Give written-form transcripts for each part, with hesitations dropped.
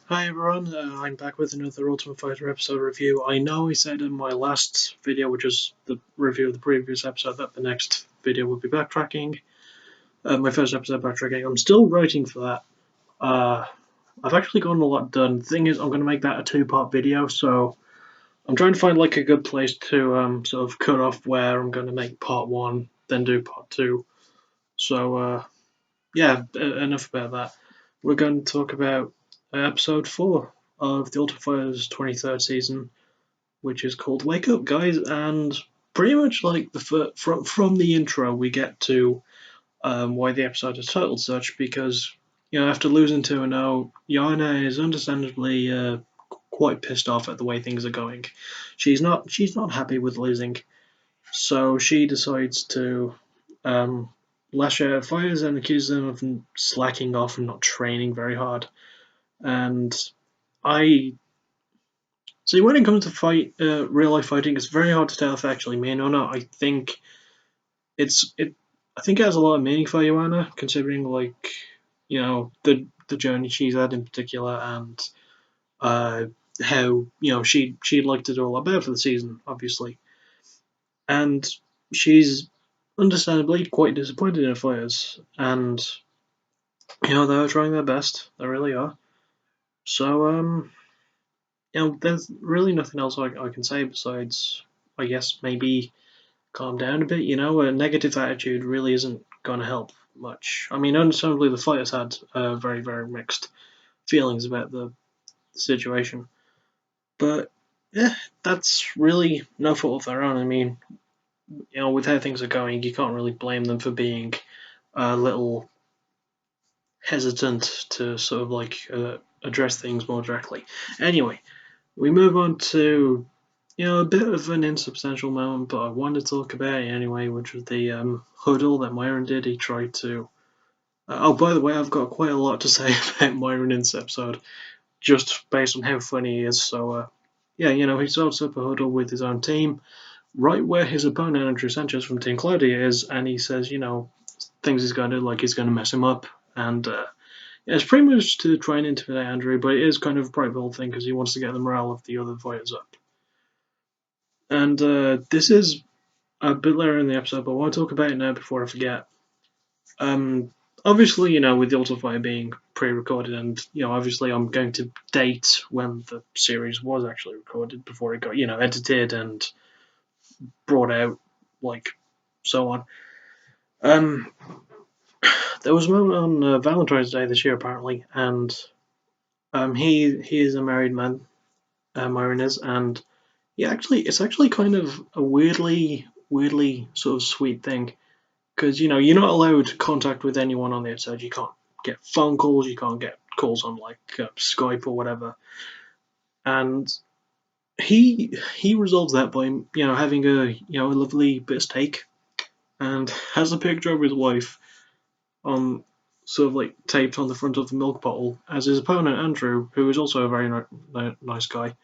Hi everyone, I'm back with another Ultimate Fighter episode review. I know I said in my last video, which was the review of the previous episode, that the next video would be backtracking. My first episode backtracking. I'm still writing for that. I've actually gotten a lot done. The thing is, I'm going to make that a two-part video, so I'm trying to find like a good place to sort of cut off where I'm going to make part one, then do part two. So yeah, enough about that. We're going to talk about episode 4 of the Ultimate Fighter's 23rd season, which is called Wake Up, Guys. And pretty much like from the intro, we get to why the episode is titled such because, after losing 2-0, Joanna is understandably quite pissed off at the way things are going. She's not happy with losing, so she decides to um, lash out at fighters and accuse them of slacking off and not training very hard. And I see when it comes to real life fighting, it's very hard to tell if they actually mean or not. It's it. I think it has a lot of meaning for Joanna, considering the journey she's had in particular, and uh, how she'd like to do a lot better for the season, obviously, and she's understandably quite disappointed in her fighters, and they're trying their best, they really are. So there's really nothing else I can say besides, I guess, maybe calm down a bit. A negative attitude really isn't going to help much. I mean, understandably, the fighters had very, very mixed feelings about the situation, but yeah, that's really no fault of their own. I mean, with how things are going, you can't really blame them for being a little hesitant to sort of address things more directly. Anyway, we move on to a bit of an insubstantial moment, but I wanted to talk about it anyway, which was the huddle that Myron did. He tried to. Oh, by the way, I've got quite a lot to say about Myron in this episode, just based on how funny he is. So, yeah, he starts up a huddle with his own team, right where his opponent, Andrew Sanchez from Team Claudia, is, and he says, things he's going to do, like he's going to mess him up. And yeah, it's pretty much to try and intimidate Andrew, but it is kind of a private thing because he wants to get the morale of the other fighters up. And this is a bit later in the episode, but I want to talk about it now before I forget. Um, Obviously, with the Ultimate Fighter being pre-recorded, and obviously, I'm going to date when the series was actually recorded before it got edited and brought out, like so on. Um, there was a moment on Valentine's Day this year, apparently, and he is a married man, Myron is, and it's actually kind of a weirdly sort of sweet thing because you're not allowed contact with anyone on the outside. You can't get phone calls, you can't get calls on Skype or whatever. And he resolves that by having a lovely bit of steak and has a picture of his wife on sort of like taped on the front of the milk bottle as his opponent Andrew, who is also a very nice guy,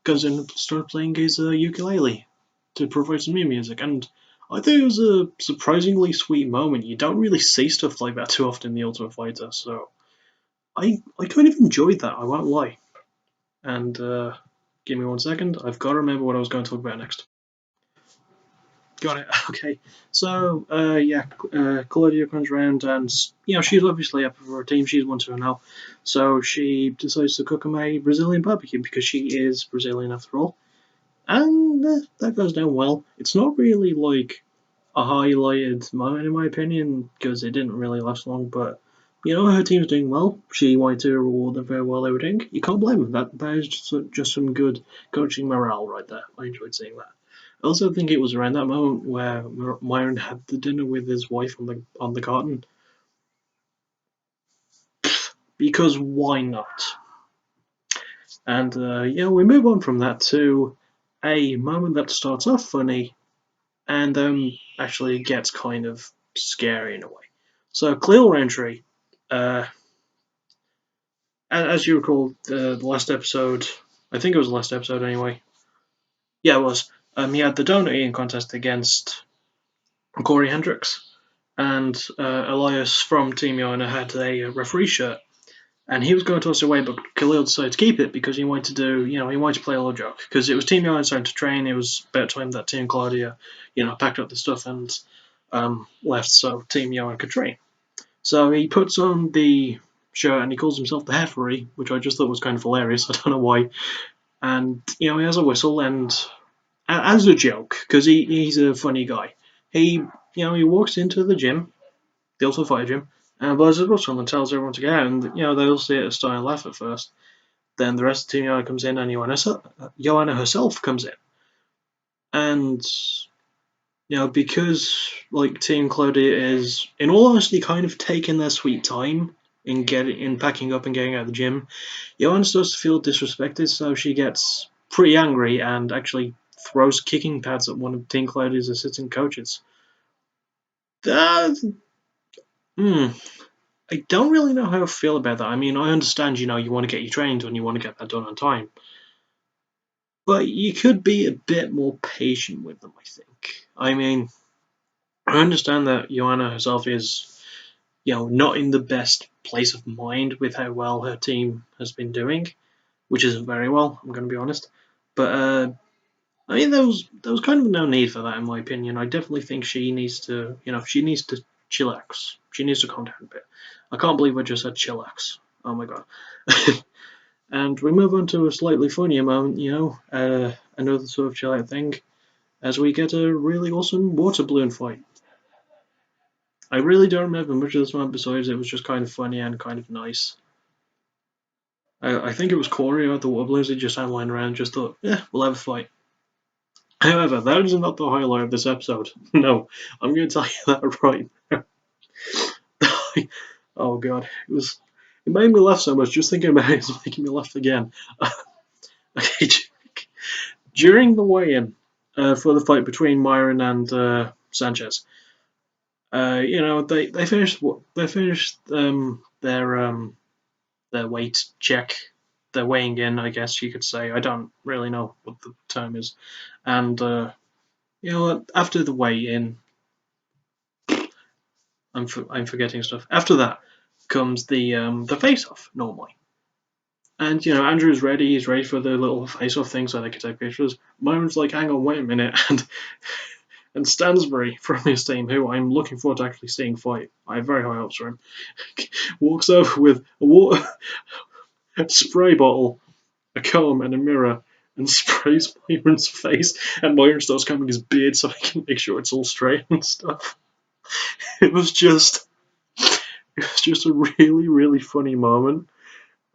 goes in and starts playing his ukulele to provide some new music. And I think it was a surprisingly sweet moment. You don't really see stuff like that too often in the Ultimate Fighter, so I kind of enjoyed that. I won't lie. And give me 1 second. I've got to remember what I was going to talk about next. Got it. Okay. So, yeah, Claudia comes around and, she's obviously up for her team. She's 1-0. So she decides to cook them a Brazilian barbecue because she is Brazilian after all. And that goes down well. It's not really like a highlighted moment, in my opinion, because it didn't really last long, but her team's doing well. She wanted to reward them for how well they were doing. You can't blame them. That is just some good coaching morale right there. I enjoyed seeing that. I also think it was around that moment where Myron had the dinner with his wife on the garden. Because why not? And we move on from that to a moment that starts off funny and actually gets kind of scary in a way. So Cleo entry, as you recall, the last episode, I think it was the last episode anyway. Yeah, it was. He had the donut eating contest against Corey Hendricks, and Elias from Team Joanna had a referee shirt. And he was going to toss it away, but Khalil decided to keep it because he wanted to do, he wanted to play a little joke. Because it was Team Joanna starting to train, it was about time that Team Claudia, packed up the stuff and left so Team Joanna could train. So he puts on the shirt and he calls himself the referee, which I just thought was kind of hilarious. I don't know why. And, he has a whistle and as a joke, because he's a funny guy, he walks into the gym, the Ultimate Fighter gym, and blows his whistle and tells everyone to get out. And, they all see it as starting to laugh at first. Then the rest of the team Joanna comes in and Joanna herself comes in. And, because like Team Claudia is, in all honesty, kind of taking their sweet time in packing up and getting out of the gym, Joanna starts to feel disrespected, so she gets pretty angry and actually throws kicking pads at one of Team Claudia's assistant coaches. That, I don't really know how I feel about that. I mean, I understand, you want to get your training done, you want to get that done on time. But you could be a bit more patient with them, I think. I mean, I understand that Joanna herself is, not in the best place of mind with how well her team has been doing, which isn't very well, I'm going to be honest. But, I mean, there was kind of no need for that, in my opinion. I definitely think she needs to, she needs to chillax. She needs to calm down a bit. I can't believe I just said chillax. Oh my god. And we move on to a slightly funnier moment, another sort of chill out thing, as we get a really awesome water balloon fight. I really don't remember much of this one besides it was just kind of funny and kind of nice. I think it was Corey or the water balloons that just had lying around and just thought, yeah, we'll have a fight. However, that is not the highlight of this episode. No, I'm going to tell you that right now. Oh god, it made me laugh so much just thinking about it. It's making me laugh again. Okay, during the weigh-in for the fight between Myron and Sanchez, they finished their weight check, their weighing in, I guess you could say. I don't really know what the term is, and after the weigh-in, I'm forgetting stuff. After that comes the face-off normally. And Andrew's ready. He's ready for the little face-off thing so they can take pictures. Myron's like, "Hang on, wait a minute," and Stansbury from his team, who I'm looking forward to actually seeing fight. I have very high hopes for him. Walks over with a water spray bottle, a comb, and a mirror, and sprays Myron's face. And Myron starts combing his beard so he can make sure it's all straight and stuff. It was just, a really, really funny moment.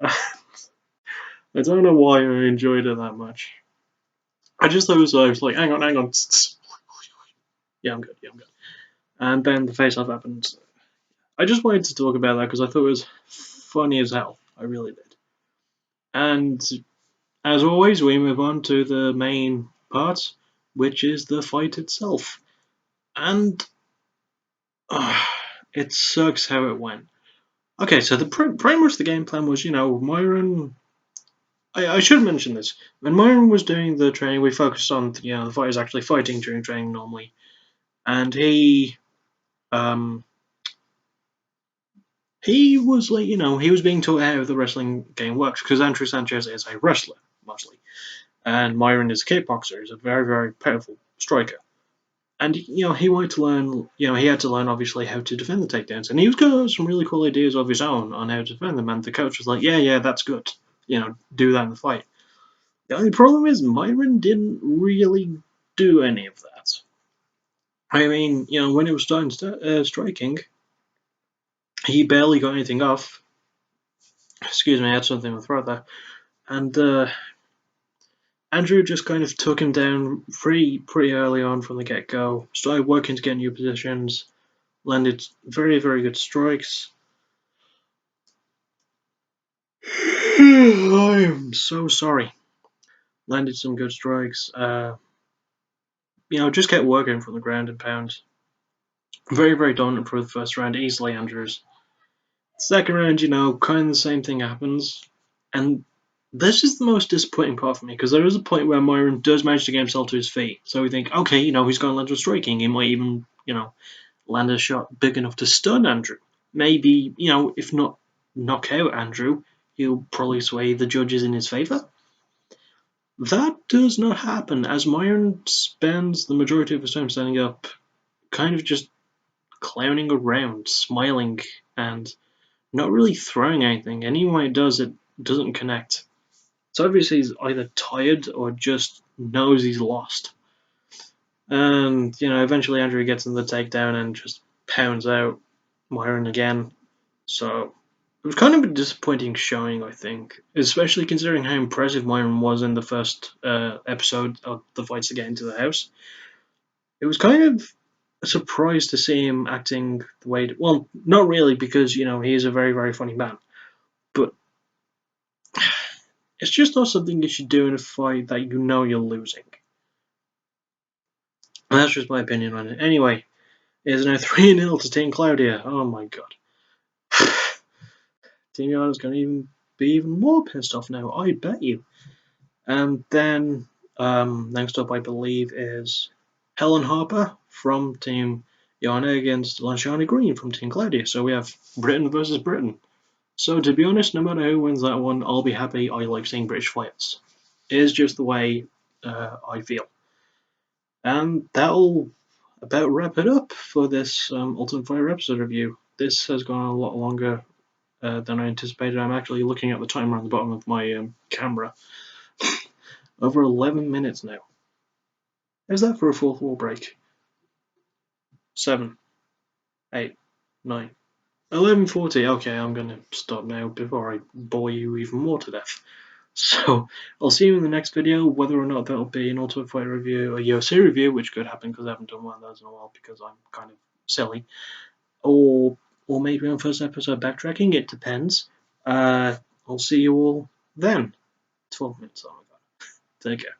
I don't know why I enjoyed it that much. I just thought I was like, hang on, hang on. Yeah, I'm good. Yeah, I'm good. And then the face-off happened. I just wanted to talk about that because I thought it was funny as hell. I really did. And as always, we move on to the main part, which is the fight itself. And it sucks how it went. Okay, so pretty much the game plan was, Myron. I should mention this. When Myron was doing the training, we focused on the fighters actually fighting during training normally, and um he was like he was being taught how the wrestling game works because Andrew Sanchez is a wrestler mostly, and Myron is a kickboxer. He's a very very powerful striker. And he wanted to learn. He had to learn obviously how to defend the takedowns, and he was got some really cool ideas of his own on how to defend them. And the coach was like, "Yeah, yeah, that's good. Do that in the fight." The only problem is Myron didn't really do any of that. I mean, when it was time striking, he barely got anything off. Excuse me, I had something in my throat there. And Andrew just kind of took him down pretty early on from the get-go. Started working to get new positions. Landed very, very good strikes. I am so sorry. Landed some good strikes. Just kept working from the ground and pound. Very, very dominant for the first round. Easily Andrews. Second round, kind of the same thing happens. And this is the most disappointing part for me because there is a point where Myron does manage to get himself to his feet. So we think, okay, he's going to land with striking. He might even, land a shot big enough to stun Andrew. Maybe, if not knock out Andrew, he'll probably sway the judges in his favour. That does not happen, as Myron spends the majority of his time standing up, kind of just clowning around, smiling, and not really throwing anything. And even when it does, it doesn't connect. So obviously he's either tired or just knows he's lost. And, eventually Andrew gets in the takedown and just pounds out Myron again. So it was kind of a disappointing showing, I think, especially considering how impressive Myron was in the first episode of the fights to get into the house. It was kind of a surprise to see him acting the way. Well, not really, because he is a very, very funny man, but it's just not something you should do in a fight that you're losing. And that's just my opinion on it. Anyway, it is now 3-0 to Team Claudia. Oh my god. Team Joanna's going to be even more pissed off now, I bet you. And then, next up, I believe, is Helen Harper from Team Joanna against Lanshana Green from Team Claudia. So we have Britain versus Britain. So to be honest, no matter who wins that one, I'll be happy. I like seeing British fights. It is just the way I feel. And that'll about wrap it up for this Ultimate Fighter episode review. This has gone a lot longer than I anticipated. I'm actually looking at the timer on the bottom of my camera. Over 11 minutes now. Is that for a fourth wall break? 7, 8, 9, 11:40. Okay, I'm going to stop now before I bore you even more to death. So, I'll see you in the next video, whether or not that'll be an Ultimate Fighter review, a UFC review, which could happen because I haven't done one of those in a while because I'm kind of silly, or maybe on first episode backtracking, it depends. I'll see you all then. 12 minutes, oh my god. Take care.